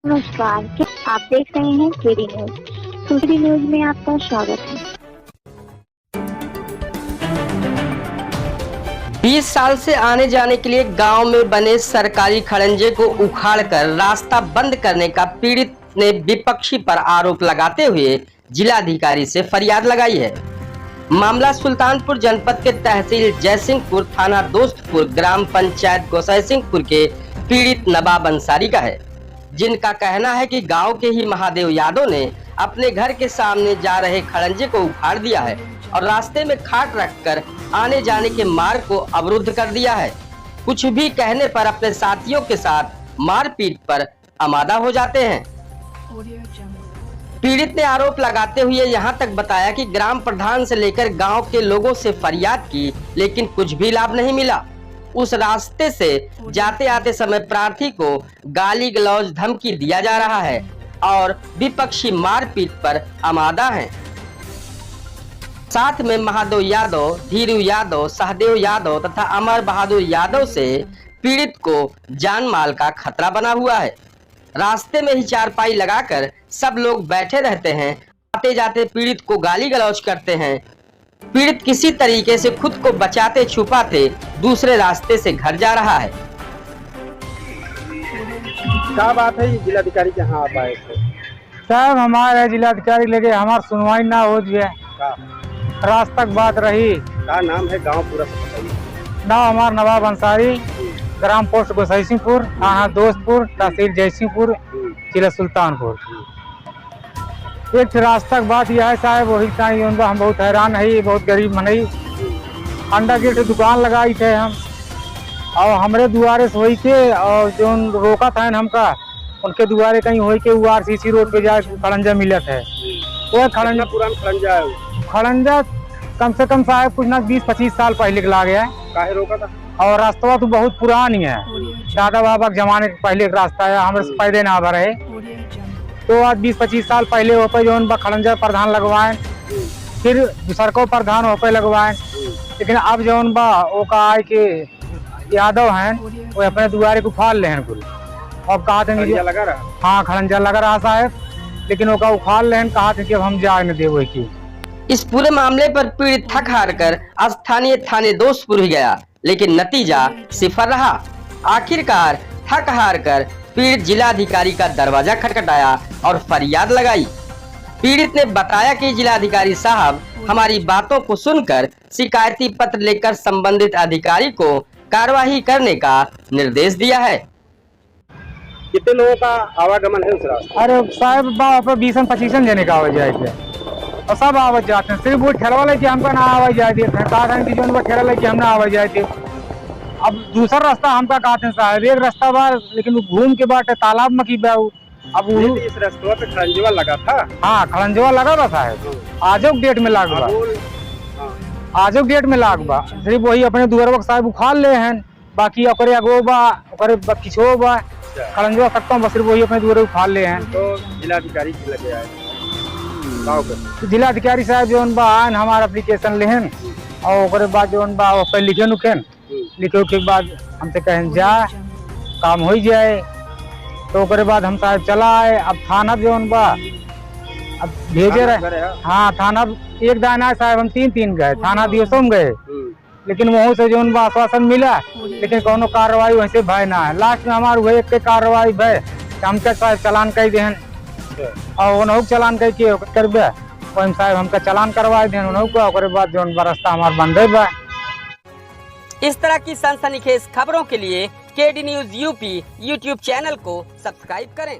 नमस्कार, आप देख रहे हैं केडी न्यूज। केडी न्यूज में आपका स्वागत है। 20 साल से आने जाने के लिए गांव में बने सरकारी खड़ंजे को उखाड़कर रास्ता बंद करने का पीड़ित ने विपक्षी पर आरोप लगाते हुए जिलाधिकारी से फरियाद लगाई है। मामला सुल्तानपुर जनपद के तहसील जयसिंहपुर, थाना दोस्तपुर, ग्राम पंचायत गोसाईसिंहपुर के पीड़ित नवाब अंसारी का है, जिनका कहना है कि गांव के ही महादेव यादव ने अपने घर के सामने जा रहे खड़ंजे को उखाड़ दिया है और रास्ते में खाट रखकर आने जाने के मार्ग को अवरुद्ध कर दिया है। कुछ भी कहने पर अपने साथियों के साथ मारपीट पर आमादा हो जाते हैं। पीड़ित ने आरोप लगाते हुए यहां तक बताया कि ग्राम प्रधान से लेकर गांव के लोगों से फरियाद की, लेकिन कुछ भी लाभ नहीं मिला। उस रास्ते से जाते आते समय प्रार्थी को गाली गलौज धमकी दिया जा रहा है और विपक्षी मारपीट पर आमादा हैं। साथ में महादेव यादव, धीरू यादव, सहदेव यादव तथा अमर बहादुर यादव से पीड़ित को जान माल का खतरा बना हुआ है। रास्ते में ही चारपाई लगाकर सब लोग बैठे रहते हैं। आते जाते पीड़ित को गाली गलौज करते हैं। पीड़ित किसी तरीके से खुद को बचाते छुपाते दूसरे रास्ते से घर जा रहा है। क्या बात है, जिलाधिकारी के यहाँ आप आए थे? साहब हमारे जिलाधिकारी लगे हमार सुनवाई ना हो जाए, रात तक बात रही। क्या नाम है गांव पूरा से बताइए। नाम हमार नवाब अंसारी, ग्राम पोस्ट गोसाईसिंहपुर, थाना दोस्तपुर, तहसील जयसिंहपुर, जिला सुल्तानपुर। एक रास्ता बात यह है साहब, वही चाहिए। हम बहुत हैरान है, बहुत गरीब मनई अंडा गेट दुकान लगाई थे हम, और हमारे दुआरे से होई के और जो रोका था हमका उनके दुआरे कहीं होई के RCC रोड पे जाए खड़ंजा मिलत है। वो खड़ंजा पुराना खड़ंजा है। खड़ंजा कम से कम साहब कुछ ना 20-25 साल पहले लगा गया है। काहे रोका था? और रास्ता तो बहुत पुरानी है, दादा बाबा के जमाने के पहले का रास्ता है, हमारे से पैदे ना भरे। तो आज 20-25 साल पहले हो पे जो खड़ंजा प्रधान लगवाए, फिर दूसर को प्रधान हो पे लगवाए, लेकिन अब जो वो का आए के यादव हैं वो अपने दुआरे को उखाड़ ले हैं कुल। अब कहा थे लगा रहा? हाँ खड़ंजा लगा रहा साहब, लेकिन वो उखाड़ ले हैं, कहा थे कि अब हम जाए न देवे की। इस पूरे मामले पर पीड़ित थक हार कर स्थानीय थाने दोस्तपुर ही गया, लेकिन नतीजा सिफर रहा। आखिरकार थक हार कर पीड़ित जिलाधिकारी का दरवाजा खटखटाया और फरियाद लगाई। पीड़ित ने बताया कि जिलाधिकारी साहब हमारी बातों को सुनकर शिकायती पत्र लेकर संबंधित अधिकारी को कार्यवाही करने का निर्देश दिया है। कितने लोगों का आवागमन है उस रास्ते? अरे साहब 20-25 जने का आवाज जाए थे और सब आवाज जाते हैं। सिर्फ वो ठेला वाले की हमका ना आवाज जाए थे, ठेला वाले की हम ना आवाज जाए थे। अब दूसरा रास्ता हमका कहते हैं साहब, एक रास्ता बार लेकिन घूम के बाटे तालाब में की बाऊ। अब इस रास्ते पे खड़ंजवा लगा था। हाँ खड़ंजवा लगा था साहब, आजो डेट में लाग बा, आजो डेट में लाग बा। सिर्फ वही अपने दुआर साहब उखाड़ ले हैं, बाकी ओकरे अगो बा ओकरे किछो बा खड़ंजवा सकता हूँ, सिर्फ वही अपने दुआर उखाड़ ले हैं। तो जिलाधिकारी के लगे आए जिलाधिकारी साहब जो आन हमारा एप्लीकेशन लेहन और ओकरे बाद जो पे लिखे उखेन, लिखे के बाद हमसे कहें जा काम हो जाए। तो ओकरे बाद हम साहब चला आए। अब थाना जो अब भेजे रहे। हाँ थाना एक दाना साहब हम 3 गए, थाना दिवसों में गए, लेकिन वहाँ से जो आश्वासन मिला, लेकिन कोनो कार्रवाई वैसे भय ना है। लास्ट में हमारे वही एक कार्रवाई भय हमके साहब चलान कर दें और उन्होंने चलान करबे वही साहब हमका चलान करवा दें उन्होंने। बाद जो रास्ता हमारा बंद है। इस तरह की सनसनीखेज खबरों के लिए KD news UP YouTube channel को सब्सक्राइब करें।